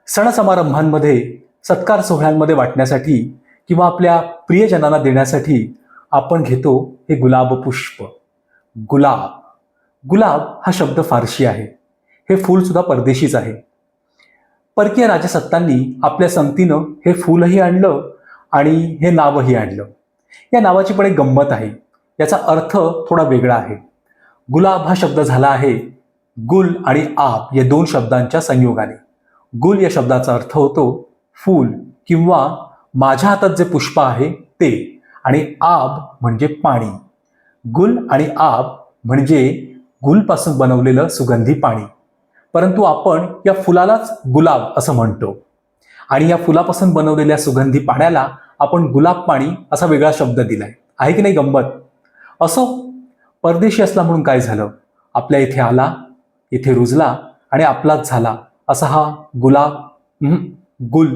सण समारंभांमध्ये, सत्कार सोहळ्यांमध्ये वाटण्यासाठी किंवा आपल्या प्रियजनांना देण्यासाठी आपण घेतो हे गुलाब पुष्प. गुलाब. गुलाब हा शब्द फारशी आहे. हे फूल सुद्धा परदेशीच आहे. परकीय राजसत्तांनी आपल्या संगतीनं हे फूलही आणलं आणि हे नावही आणलं. या नावाची पण एक गंमत आहे. याचा अर्थ थोडा वेगळा आहे. गुलाब हा शब्द झाला आहे गुल आणि आब या दोन शब्दांच्या संयोगाने. गुल या शब्दाचा अर्थ होतो फूल किंवा माझ्या हातात जे पुष्प आहे ते, आणि आब म्हणजे पाणी. गुल आणि आब म्हणजे गुलपासून बनवलेलं सुगंधी पाणी. परंतु आपण या फुलालाच गुलाब असं म्हणतो आणि या फुलापासून बनवलेल्या सुगंधी पाण्याला आपण गुलाब पाणी असा वेगळा शब्द दिलाय. आहे की नाही गंमत? असो, परदेशी असला म्हणून काय झालं? आपल्या इथे आला, इथे रुजला आणि आपलाच झाला असा हा गुलाब गुल